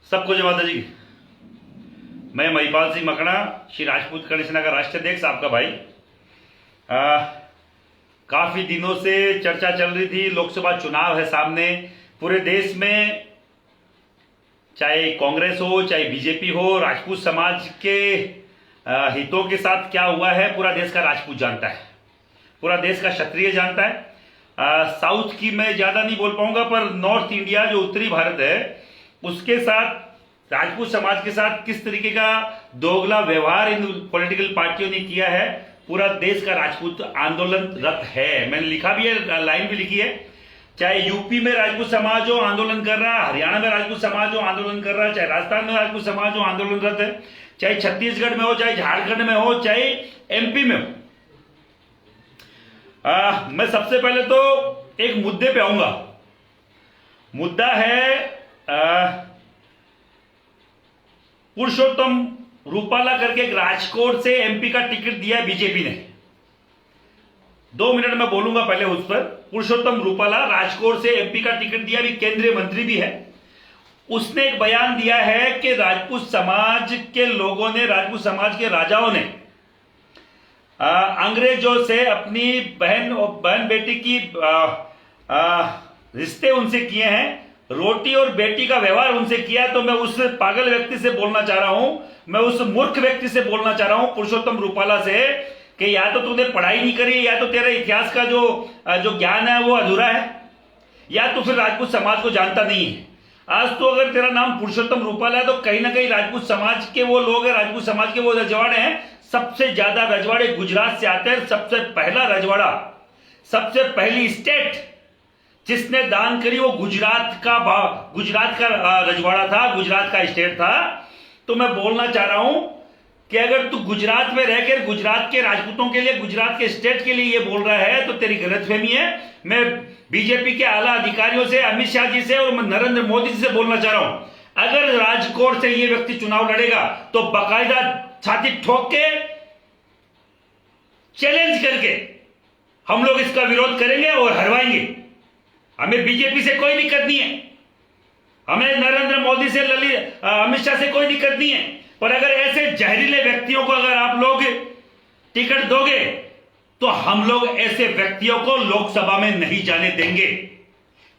सबको जय माता जी की। मैं महिपाल सिंह मकड़ा, श्री राजपूत कर्ण सेना का राष्ट्रीय अध्यक्ष, आपका भाई। काफी दिनों से चर्चा चल रही थी, लोकसभा चुनाव है सामने। पूरे देश में चाहे कांग्रेस हो चाहे बीजेपी हो, राजपूत समाज के हितों के साथ क्या हुआ है पूरा देश का राजपूत जानता है, पूरा देश का क्षत्रिय जानता है। साउथ की मैं ज्यादा नहीं बोल पाऊंगा, पर नॉर्थ इंडिया जो उत्तरी भारत है उसके साथ, राजपूत समाज के साथ किस तरीके का दोगला व्यवहार इन पॉलिटिकल पार्टियों ने किया है, पूरा देश का राजपूत आंदोलनरत है। मैंने लिखा भी है, लाइन भी लिखी है। चाहे यूपी में राजपूत समाज जो आंदोलन कर रहा है, हरियाणा में राजपूत समाज जो आंदोलन कर रहा है, चाहे राजस्थान में राजपूत समाज जो आंदोलनरत है, चाहे छत्तीसगढ़ में हो, चाहे झारखंड में हो, चाहे एमपी में हो। मैं सबसे पहले तो एक मुद्दे पे आऊंगा। मुद्दा है पुरुषोत्तम रूपाला करके एक राजकोट से एमपी का टिकट दिया है बीजेपी ने। 2 मिनट में बोलूंगा पहले उस पर। पुरुषोत्तम रूपाला राजकोट से एमपी का टिकट दिया, भी केंद्रीय मंत्री भी है। उसने एक बयान दिया है कि राजपूत समाज के लोगों ने, राजपूत समाज के राजाओं ने अंग्रेजों से अपनी बहन बेटी की रिश्ते उनसे किए हैं, रोटी और बेटी का व्यवहार उनसे किया। तो मैं उस पागल व्यक्ति से बोलना चाह रहा हूं, मैं उस मूर्ख व्यक्ति से बोलना चाह रहा हूं, पुरुषोत्तम रूपाला से, कि या तो तूने पढ़ाई नहीं करी, या तो तेरा इतिहास का जो ज्ञान है वो अधूरा है, या तो फिर राजपूत समाज को जानता नहीं है। आज तो अगर तेरा नाम पुरुषोत्तम रूपाला है तो कहीं ना कहीं राजपूत समाज के वो लोग हैं, राजपूत समाज के वो रजवाड़े हैं। सबसे ज्यादा रजवाड़े गुजरात से आते हैं। सबसे पहला रजवाड़ा, सबसे पहली स्टेट जिसने दान करी वो गुजरात का रजवाड़ा था, गुजरात का स्टेट था। तो मैं बोलना चाह रहा हूं कि अगर तू गुजरात में रहकर गुजरात के राजपूतों के लिए, गुजरात के स्टेट के लिए ये बोल रहा है तो तेरी गलतफहमी है। मैं बीजेपी के आला अधिकारियों से, अमित शाह जी से और मैं नरेंद्र मोदी जी से बोलना चाह रहा हूं, अगर राजकोट से ये व्यक्ति चुनाव लड़ेगा तो बाकायदा छाती ठोक के चैलेंज करके हम लोग इसका विरोध करेंगे और हरवाएंगे। हमें बीजेपी से कोई दिक्कत नहीं है, हमें नरेंद्र मोदी से, अमित शाह से कोई दिक्कत नहीं है। पर अगर ऐसे जहरीले व्यक्तियों को अगर आप लोग टिकट दोगे तो हम लोग ऐसे व्यक्तियों को लोकसभा में नहीं जाने देंगे।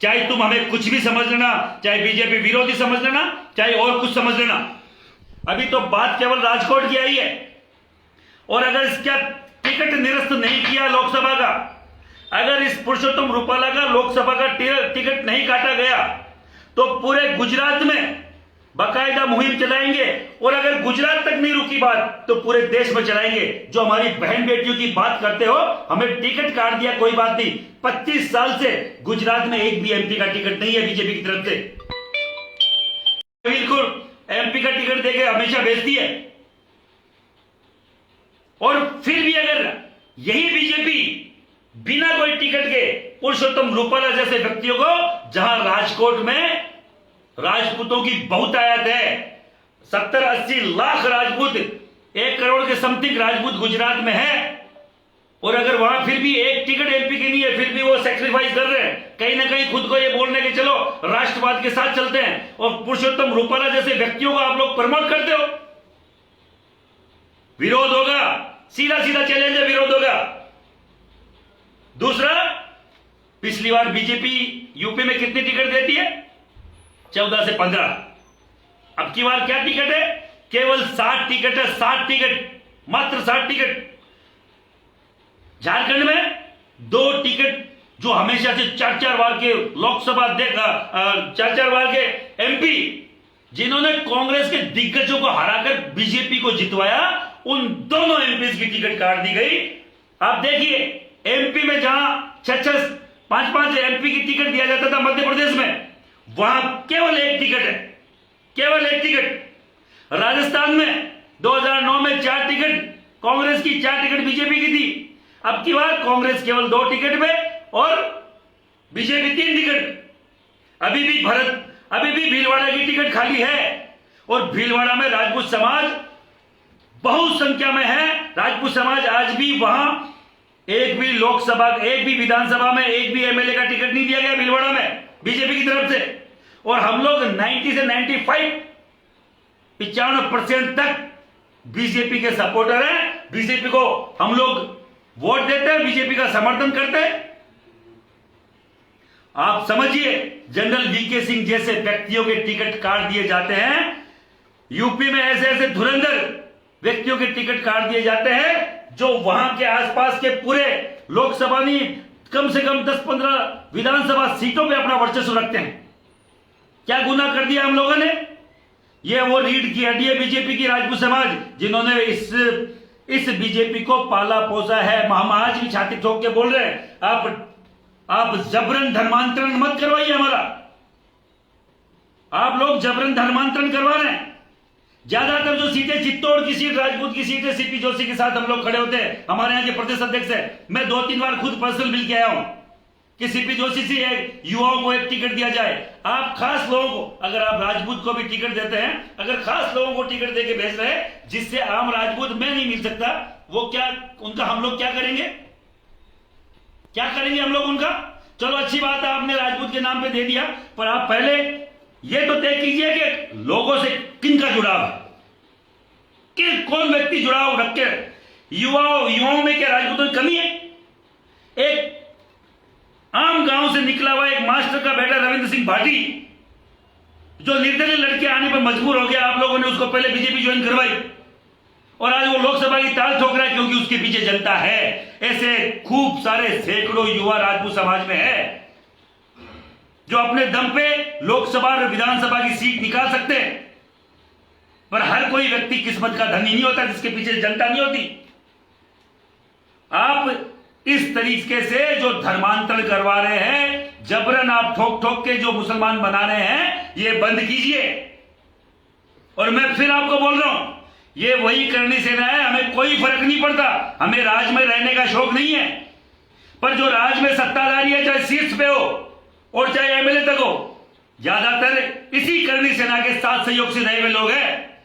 चाहे तुम हमें कुछ भी समझ लेना, चाहे बीजेपी विरोधी समझ लेना, चाहे और कुछ समझ लेना। अभी तो बात केवल राजकोट की आई है, और अगर इसका टिकट निरस्त नहीं किया लोकसभा का, अगर इस पुरुषोत्तम रूपाला का लोकसभा का टिकट नहीं काटा गया तो पूरे गुजरात में बाकायदा मुहिम चलाएंगे। और अगर गुजरात तक नहीं रुकी बात तो पूरे देश में चलाएंगे। जो हमारी बहन बेटियों की बात करते हो, हमें टिकट काट दिया कोई बात नहीं, 25 साल से गुजरात में एक भी एमपी का टिकट नहीं है बीजेपी की तरफ से। बिल्कुल एमपी का टिकट देके हमेशा भेजती है। और फिर भी अगर यही बीजेपी बिना कोई टिकट के पुरुषोत्तम रूपाला जैसे व्यक्तियों को, जहां राजकोट में राजपूतों की बहुतायत है, 70-80 लाख राजपूत, 1 करोड़ के समथिंग राजपूत गुजरात में है, और अगर वहां फिर भी एक टिकट एमपी की नहीं है, फिर भी वो सेक्रीफाइस कर रहे हैं, कहीं ना कहीं खुद को ये बोलने के चलो राष्ट्रवाद के साथ चलते हैं, और पुरुषोत्तम रूपाला जैसे व्यक्तियों को आप लोग प्रमोट करते हो। विरोध होगा, सीधा सीधा चैलेंज है, विरोध होगा। दूसरा, पिछली बार बीजेपी यूपी में कितनी टिकट देती है? 14 से 15। अब की बार क्या टिकट है? केवल 60 टिकट है, 60 टिकट, मात्र 60 टिकट। झारखंड में 2 टिकट, जो हमेशा से 4-4 बार के लोकसभा अध्यक्ष, 4-4 बार के एमपी, जिन्होंने कांग्रेस के दिग्गजों को हराकर बीजेपी को जितवाया, उन दोनों एमपी की टिकट काट दी गई। आप देखिए, एमपी में जहां 6-6, 5-5 एमपी की टिकट दिया जाता था मध्य प्रदेश में, वहां केवल 1 टिकट है, केवल 1 टिकट। राजस्थान में 2009 में 4 टिकट कांग्रेस की, 4 टिकट बीजेपी की थी। अब की बार कांग्रेस केवल 2 टिकट पे और बीजेपी 3 टिकट। अभी भी भीलवाड़ा की टिकट खाली है, और भीलवाड़ा में राजपूत समाज बहुत संख्या में है। राजपूत समाज आज भी वहां एक भी लोकसभा, एक भी विधानसभा में एक भी एमएलए का टिकट नहीं दिया गया भीलवाड़ा में बीजेपी की तरफ से। और हम लोग 90 से 95 95% तक बीजेपी के सपोर्टर हैं, बीजेपी को हम लोग वोट देते हैं, बीजेपी का समर्थन करते हैं। आप समझिए, जनरल वीके सिंह जैसे व्यक्तियों के टिकट काट दिए जाते हैं, यूपी में ऐसे ऐसे धुरंधर व्यक्तियों के टिकट काट दिए जाते हैं जो वहां के आसपास के पूरे लोकसभा में कम से कम 10-15 विधानसभा सीटों पे अपना वर्चस्व रखते हैं। क्या गुनाह कर दिया हम लोगों ने? ये वो रीढ़ की हड्डी है बीजेपी की, राजपूत समाज, जिन्होंने इस बीजेपी को पाला पोसा है। हम आज भी छाती ठोक के बोल रहे हैं, आप जबरन धर्मांतरण मत करवाइए हमारा। आप लोग जबरन धर्मांतरण करवा रहे हैं। ज्यादातर जो सीटें, चित्तौड़ की सीट, राजपूत की सीट है, सीपी जोशी के साथ हम लोग खड़े होते हैं। हमारे यहाँ के प्रदेश अध्यक्ष है, मैं 2-3 बार खुद पर्सनल मिल के आया हूं कि सीपी जोशी से एक युवाओं को एक टिकट दिया जाए। आप खास लोगों को, अगर आप राजपूत को भी टिकट देते हैं, अगर खास लोगों को टिकट देके भेज रहे हैं जिससे आम राजपूत में नहीं मिल सकता, वो क्या उनका हम लोग क्या करेंगे? क्या करेंगे हम लोग उनका? चलो अच्छी बात है, आपने राजपूत के नाम पे दे दिया, पर आप पहले ये तो तय कीजिए कि लोगों से किनका जुड़ाव है, कि कौन व्यक्ति जुड़ाव रख के। युवाओं में क्या राजपूतों की कमी है? एक आम गांव से निकला हुआ एक मास्टर का बेटा रविंद्र सिंह भाटी, जो निर्दलीय लड़के आने पर मजबूर हो गया, आप लोगों ने उसको पहले बीजेपी ज्वाइन करवाई और आज वो लोकसभा की ताल ठोक रहा है क्योंकि उसके पीछे जनता है। ऐसे खूब सारे सैकड़ों युवा राजपूत समाज में है जो अपने दम पे लोकसभा और विधानसभा की सीट निकाल सकते हैं, पर हर कोई व्यक्ति किस्मत का धनी नहीं होता जिसके पीछे जनता नहीं होती। आप इस तरीके से जो धर्मांतरण करवा रहे हैं, जबरन आप ठोक ठोक के जो मुसलमान बना रहे हैं, ये बंद कीजिए। और मैं फिर आपको बोल रहा हूं, ये वही करनी सेना है, हमें कोई फर्क नहीं पड़ता, हमें राज में रहने का शौक नहीं है, पर जो राज में सत्ताधारी है, चाहे शीर्ष पे हो और चाहे एमएलए तक हो, ज्यादातर इसी करनी सेना के साथ सहयोग से रहे हुए लोग हैं।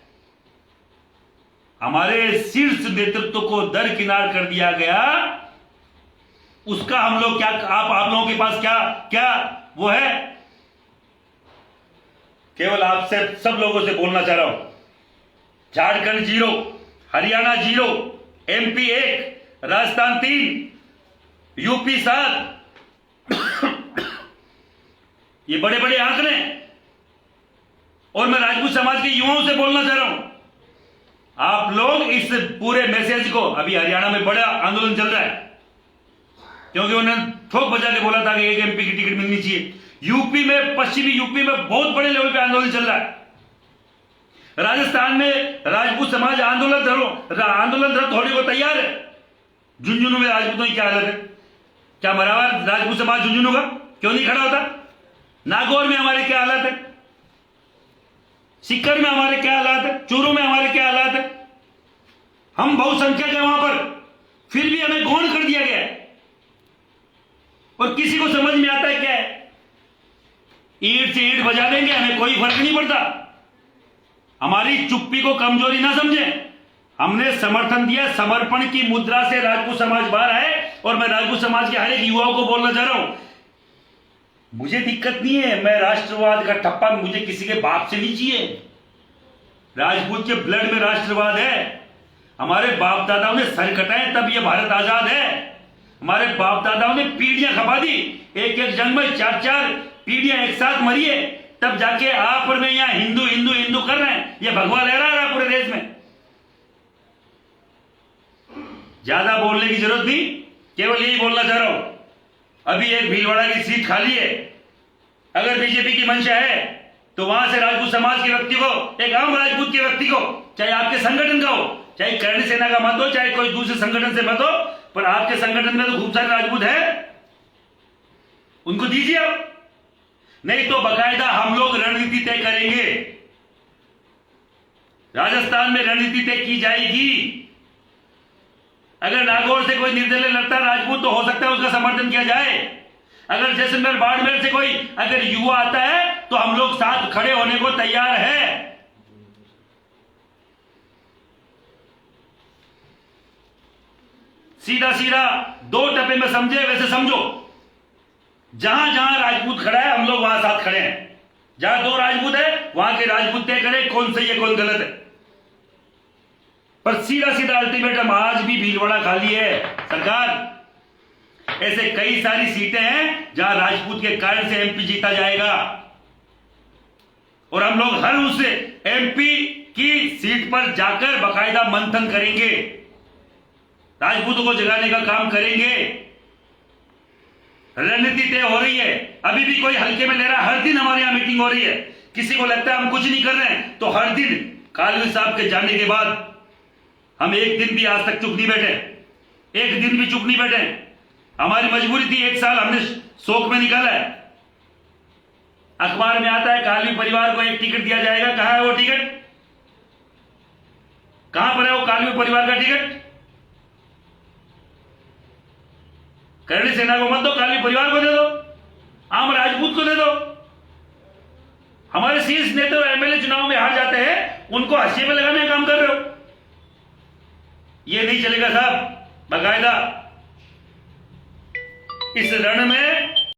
हमारे शीर्ष नेतृत्व को दरकिनार कर दिया गया, उसका हम लोग क्या, आप लोगों के पास क्या वो है? केवल आपसे सब लोगों से बोलना चाह रहा हूं, झारखंड 0, हरियाणा 0, एमपी 1, राजस्थान 3, यूपी 7। ये बड़े बड़े आंकड़े हैं। और मैं राजपूत समाज के युवाओं से बोलना चाह रहा हूं, आप लोग इस पूरे मैसेज को, अभी हरियाणा में बड़ा आंदोलन चल रहा है क्योंकि उन्होंने ठोक बजा के बोला था कि एक एमपी की टिकट मिलनी चाहिए। यूपी में, पश्चिमी यूपी में बहुत बड़े लेवल पे आंदोलन चल रहा है। राजस्थान में राजपूत समाज आंदोलन होने को तैयार है। झुंझुनू में राजपूतों की क्या हालत है? क्या मरा हुआ राजपूत समाज झुंझुनू का क्यों नहीं खड़ा होता? नागौर में हमारे क्या हालात है? सीकर में हमारे क्या हालात है? चूरू में हमारे क्या हालात है? हम बहुसंख्यक है वहां पर, फिर भी हमें गौण कर दिया गया है और किसी को समझ में आता है क्या है? ईंट से ईंट बजा देंगे, हमें कोई फर्क नहीं पड़ता। हमारी चुप्पी को कमजोरी ना समझें। हमने समर्थन दिया, समर्पण की मुद्रा से राजपूत समाज बाहर आए और मैं राजपूत समाज के हर एक युवाओं को बोलना चाह रहा हूं, मुझे दिक्कत नहीं है, मैं राष्ट्रवाद का ठप्पा मुझे किसी के बाप से नहीं चाहिए। राजपूत के ब्लड में राष्ट्रवाद है। हमारे बाप दादाओं ने सर कटाए तब ये भारत आजाद है। हमारे बाप दादाओं ने पीढ़ियां खपा दी, एक एक जंग में 4-4 पीढ़ियां एक साथ मरी है, तब जाके आप और मैं यहां हिंदू हिंदू हिंदू कर रहे हैं। ये भगवा लहरा रहा है पूरे देश में। ज्यादा बोलने की जरूरत नहीं, केवल यही बोलना चाह रहा हूं, अभी एक भीलवाड़ा की सीट खाली है। अगर बीजेपी की मंशा है तो वहां से राजपूत समाज के व्यक्ति को, एक आम राजपूत के व्यक्ति को, चाहे आपके संगठन का हो, चाहे करणी सेना का मत हो, चाहे कोई दूसरे संगठन से मत हो, पर आपके संगठन में तो खूब सारे राजपूत है, उनको दीजिए आप। नहीं तो बकायदा हम लोग रणनीति तय करेंगे। राजस्थान में रणनीति तय की जाएगी। अगर नागौर से कोई निर्दलीय लड़ता राजपूत तो हो सकता है उसका समर्थन किया जाए। अगर जैसलमेर बाड़मेर से कोई अगर युवा आता है तो हम लोग साथ खड़े होने को तैयार है। सीधा सीधा 2 टप्पे में समझे वैसे समझो, जहां जहां राजपूत खड़ा है हम लोग वहां साथ खड़े हैं। जहां दो राजपूत है वहां के राजपूत तय करें कौन सही है कौन गलत है। पर सीधा सीधा अल्टीमेटम आज भी भीलवाड़ा खाली है सरकार। ऐसे कई सारी सीटें हैं जहां राजपूत के कारण से एमपी जीता जाएगा और हम लोग हर उस एमपी की सीट पर जाकर बाकायदा मंथन करेंगे, राजपूतों को जगाने का काम करेंगे। रणनीति तय हो रही है, अभी भी कोई हल्के में ले रहा है। हर दिन हमारे यहां मीटिंग हो रही है, किसी को लगता है हम कुछ नहीं कर रहे हैं तो हर दिन कालवी साहब के जाने के बाद हम एक दिन भी आज तक चुप नहीं बैठे, एक दिन भी चुप नहीं बैठे। हमारी मजबूरी थी, एक साल हमने शोक में निकाला है। अखबार में आता है कालवी परिवार को एक टिकट दिया जाएगा, कहां है वो टिकट, कहां पर है वो कालवी परिवार का टिकट? करणी सेना को मत दो, कालवी परिवार को दे दो, आम राजपूत को दे दो। हमारे शीर्ष नेता और एमएलए चुनाव में हार जाते हैं, उनको हंसी पे लगाने का काम कर रहे हो। ये नहीं चलेगा साहब। बाकायदा इस रण में